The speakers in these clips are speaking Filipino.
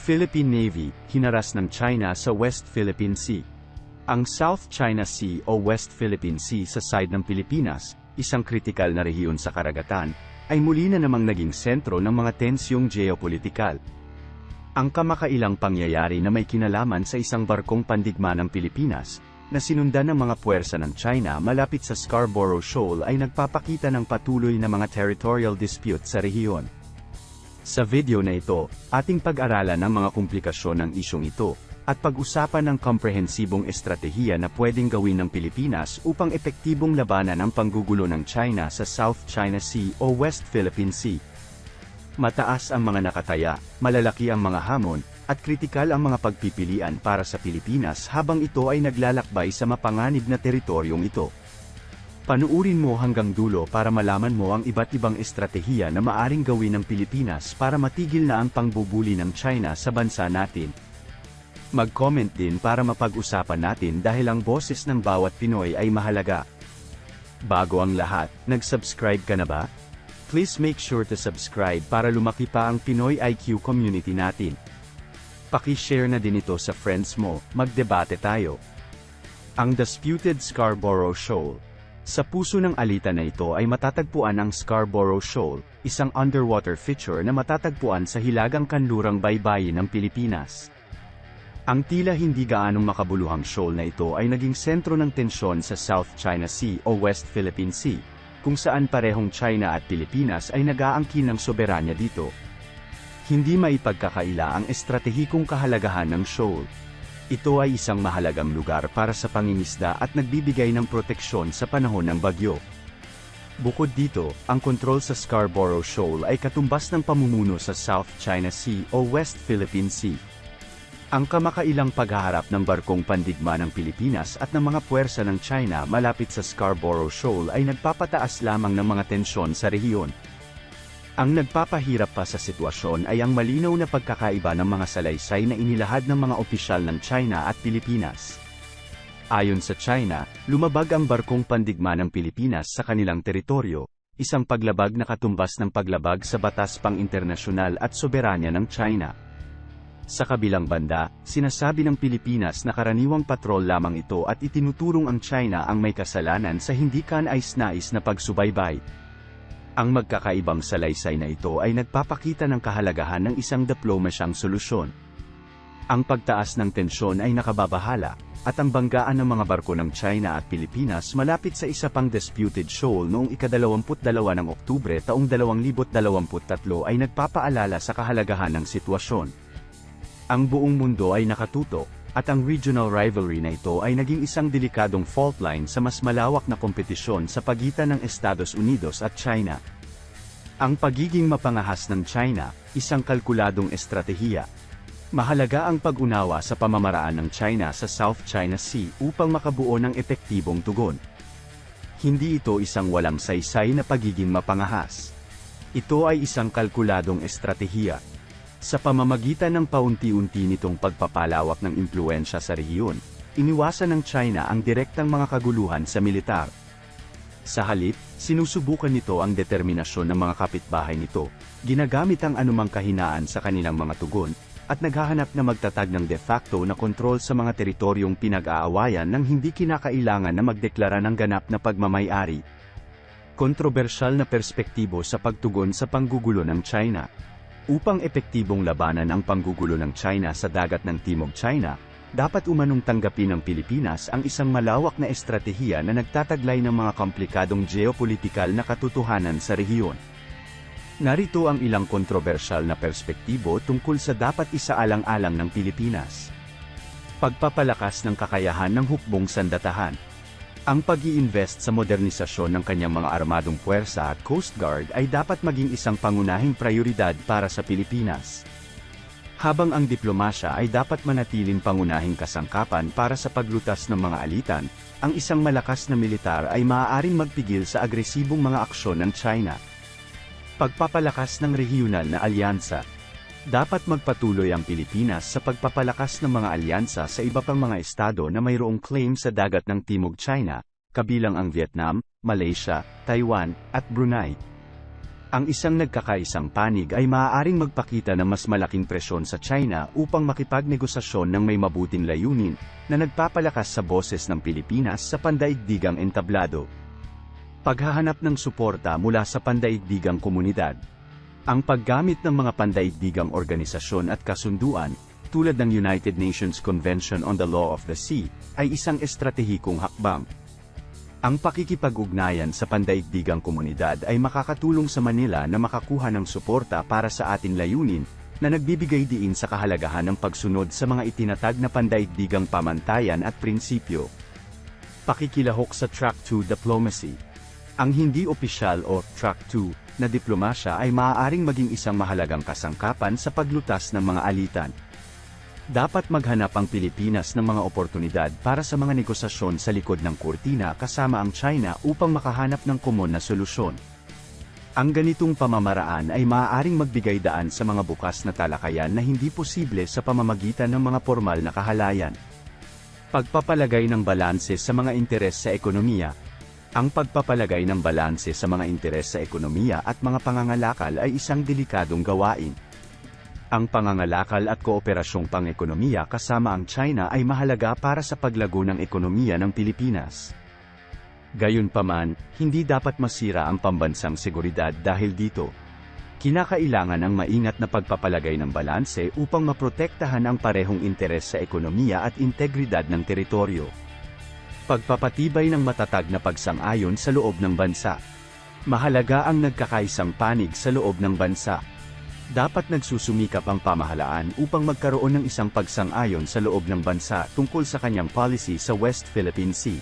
Philippine Navy, hinaras ng China sa West Philippine Sea. Ang South China Sea o West Philippine Sea sa side ng Pilipinas, isang kritikal na rehiyon sa karagatan, ay muli na namang naging sentro ng mga tensyong geopolitikal. Ang kamakailang pangyayari na may kinalaman sa isang barkong pandigma ng Pilipinas, na sinundan ng mga puwersa ng China malapit sa Scarborough Shoal ay nagpapakita ng patuloy na mga territorial dispute sa rehiyon. Sa video na ito, ating pag-aralan ang mga komplikasyon ng isyong ito, at pag-usapan ng komprehensibong estratehiya na pwedeng gawin ng Pilipinas upang epektibong labanan ang panggugulo ng China sa South China Sea o West Philippine Sea. Mataas ang mga nakataya, malalaki ang mga hamon, at kritikal ang mga pagpipilian para sa Pilipinas habang ito ay naglalakbay sa mapanganib na teritoryong ito. Panuurin mo hanggang dulo para malaman mo ang iba't ibang estratehiya na maaring gawin ng Pilipinas para matigil na ang pangbubuli ng China sa bansa natin. Mag-comment din para mapag-usapan natin dahil ang boses ng bawat Pinoy ay mahalaga. Bago ang lahat, nag-subscribe ka na ba? Please make sure to subscribe para lumaki pa ang Pinoy IQ community natin. Paki-share na din ito sa friends mo, magdebate tayo. Ang disputed Scarborough Shoal. Sa puso ng alitan na ito ay matatagpuan ang Scarborough Shoal, isang underwater feature na matatagpuan sa hilagang kanlurang baybayin ng Pilipinas. Ang tila hindi gaanong makabuluhang shoal na ito ay naging sentro ng tensyon sa South China Sea o West Philippine Sea, kung saan parehong China at Pilipinas ay nag-aangkin ng soberanya dito. Hindi maipagkakaila ang estratehikong kahalagahan ng shoal. Ito ay isang mahalagang lugar para sa pangingisda at nagbibigay ng proteksyon sa panahon ng bagyo. Bukod dito, ang kontrol sa Scarborough Shoal ay katumbas ng pamumuno sa South China Sea o West Philippine Sea. Ang kamakailang paghaharap ng barkong pandigma ng Pilipinas at ng mga puwersa ng China malapit sa Scarborough Shoal ay nagpapataas lamang ng mga tensyon sa rehiyon. Ang nagpapahirap pa sa sitwasyon ay ang malinaw na pagkakaiba ng mga salaysay na inilahad ng mga opisyal ng China at Pilipinas. Ayon sa China, lumabag ang barkong pandigma ng Pilipinas sa kanilang teritoryo, isang paglabag na katumbas ng paglabag sa batas pang-internasyonal at soberanya ng China. Sa kabilang banda, sinasabi ng Pilipinas na karaniwang patrol lamang ito at itinuturong ang China ang may kasalanan sa hindi kanais-nais na pagsubaybay. Ang magkakaibang salaysay na ito ay nagpapakita ng kahalagahan ng isang diplomasyang solusyon. Ang pagtaas ng tensyon ay nakababahala, at ang banggaan ng mga barko ng China at Pilipinas malapit sa isa pang disputed shoal noong ika-22 ng Oktubre taong 2023 ay nagpapaalala sa kahalagahan ng sitwasyon. Ang buong mundo ay nakatutok, at ang regional rivalry na ito ay naging isang delikadong fault line sa mas malawak na kompetisyon sa pagitan ng Estados Unidos at China. Ang pagiging mapangahas ng China, isang kalkuladong estratehiya. Mahalaga ang pag-unawa sa pamamaraan ng China sa South China Sea upang makabuo ng epektibong tugon. Hindi ito isang walang saysay na pagiging mapangahas. Ito ay isang kalkuladong estratehiya. Sa pamamagitan ng paunti-unti nitong pagpapalawak ng impluwensya sa rehiyon, iniwasan ng China ang direktang mga kaguluhan sa militar. Sa halip, sinusubukan nito ang determinasyon ng mga kapitbahay nito, ginagamit ang anumang kahinaan sa kanilang mga tugon, at naghahanap na magtatag ng de facto na kontrol sa mga teritoryong pinag-aawayan nang hindi kinakailangan na magdeklara ng ganap na pagmamay-ari. Kontrobersyal na perspektibo sa pagtugon sa panggugulo ng China. Upang epektibong labanan ang panggugulo ng China sa dagat ng Timog China, dapat umanong tanggapin ng Pilipinas ang isang malawak na estratehiya na nagtataglay ng mga komplikadong geopolitikal na katotohanan sa rehiyon. Narito ang ilang kontrobersyal na perspektibo tungkol sa dapat isaalang-alang ng Pilipinas. Pagpapalakas ng kakayahan ng hukbong sandatahan. Ang pag-i-invest sa modernisasyon ng kanyang mga armadong puwersa at Coast Guard ay dapat maging isang pangunahing prioridad para sa Pilipinas. Habang ang diplomasya ay dapat manatiling pangunahing kasangkapan para sa paglutas ng mga alitan, ang isang malakas na militar ay maaaring magpigil sa agresibong mga aksyon ng China. Pagpapalakas ng rehiyonal na alyansa. Dapat magpatuloy ang Pilipinas sa pagpapalakas ng mga alyansa sa iba pang mga estado na mayroong claim sa dagat ng Timog China, kabilang ang Vietnam, Malaysia, Taiwan, at Brunei. Ang isang nagkakaisang panig ay maaaring magpakita ng mas malaking presyon sa China upang makipagnegosasyon ng may mabuting layunin, na nagpapalakas sa boses ng Pilipinas sa pandaigdigang entablado. Paghahanap ng suporta mula sa pandaigdigang komunidad. Ang paggamit ng mga pandaigdigang organisasyon at kasunduan, tulad ng United Nations Convention on the Law of the Sea, ay isang estratehikong hakbang. Ang pakikipag-ugnayan sa pandaigdigang komunidad ay makakatulong sa Manila na makakuha ng suporta para sa ating layunin, na nagbibigay diin sa kahalagahan ng pagsunod sa mga itinatag na pandaigdigang pamantayan at prinsipyo. Pakikilahok sa Track 2 Diplomacy. Ang hindi opisyal o Track 2 na diplomasya ay maaaring maging isang mahalagang kasangkapan sa paglutas ng mga alitan. Dapat maghanap ang Pilipinas ng mga oportunidad para sa mga negosasyon sa likod ng kurtina kasama ang China upang makahanap ng komon na solusyon. Ang ganitong pamamaraan ay maaaring magbigay daan sa mga bukas na talakayan na hindi posible sa pamamagitan ng mga formal na kahalayan. Pagpapalagay ng balanse sa mga interes sa ekonomiya. Ang pagpapalagay ng balanse sa mga interes sa ekonomiya at mga pangangalakal ay isang delikadong gawain. Ang pangangalakal at kooperasyong pang-ekonomiya kasama ang China ay mahalaga para sa paglago ng ekonomiya ng Pilipinas. Gayunpaman, hindi dapat masira ang pambansang seguridad dahil dito. Kinakailangan ang maingat na pagpapalagay ng balanse upang maprotektahan ang parehong interes sa ekonomiya at integridad ng teritoryo. Pagpapatibay ng matatag na pagsang-ayon sa loob ng bansa. Mahalaga ang nagkakaisang panig sa loob ng bansa. Dapat nagsusumikap ang pamahalaan upang magkaroon ng isang pagsang-ayon sa loob ng bansa tungkol sa kanyang policy sa West Philippine Sea.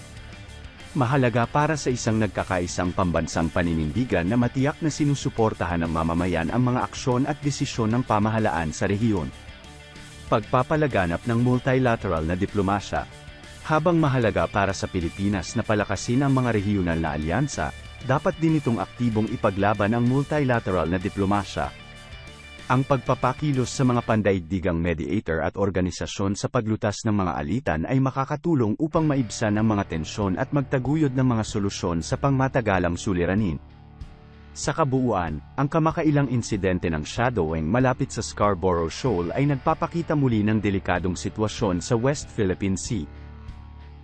Mahalaga para sa isang nagkakaisang pambansang paninindigan na matiyak na sinusuportahan ng mamamayan ang mga aksyon at desisyon ng pamahalaan sa rehiyon. Pagpapalaganap ng multilateral na diplomasya. Habang mahalaga para sa Pilipinas na palakasin ang mga rehiyonal na alyansa, dapat din itong aktibong ipaglaban ang multilateral na diplomasya. Ang pagpapakilos sa mga pandaigdigang mediator at organisasyon sa paglutas ng mga alitan ay makakatulong upang maibsan ang mga tensyon at magtaguyod ng mga solusyon sa pangmatagalang suliranin. Sa kabuuan, ang kamakailang insidente ng shadowing malapit sa Scarborough Shoal ay nagpapakita muli ng delikadong sitwasyon sa West Philippine Sea.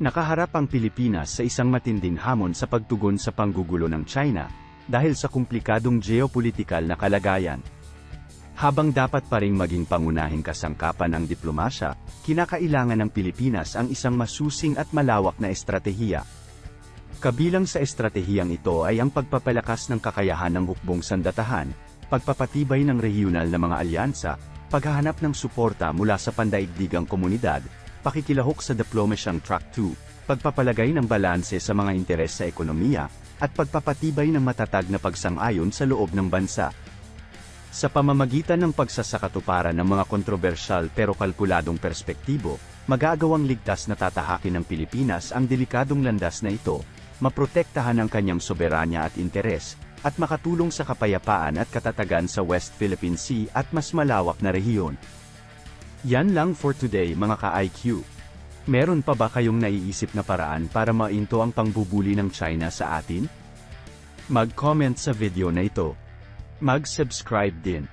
Nakaharap ang Pilipinas sa isang matinding hamon sa pagtugon sa panggugulo ng China, dahil sa komplikadong geopolitikal na kalagayan. Habang dapat pa ring maging pangunahing kasangkapan ang diplomasya, kinakailangan ng Pilipinas ang isang masusing at malawak na estratehiya. Kabilang sa estratehiyang ito ay ang pagpapalakas ng kakayahan ng hukbong sandatahan, pagpapatibay ng rehiyonal na mga alyansa, paghahanap ng suporta mula sa pandaigdigang komunidad, pakikilahok sa diplomasyang Track 2, pagpapalagay ng balanse sa mga interes sa ekonomiya, at pagpapatibay ng matatag na pagsang-ayon sa loob ng bansa. Sa pamamagitan ng pagsasakatuparan ng mga kontrobersyal pero kalkuladong perspektibo, magagawang ligtas na tatahakin ng Pilipinas ang delikadong landas na ito, maprotektahan ang kanyang soberanya at interes, at makatulong sa kapayapaan at katatagan sa West Philippine Sea at mas malawak na rehiyon. Yan lang for today mga ka-IQ. Meron pa ba kayong naiisip na paraan para mainto ang pangbubuli ng China sa atin? Mag-comment sa video na ito. Mag-subscribe din.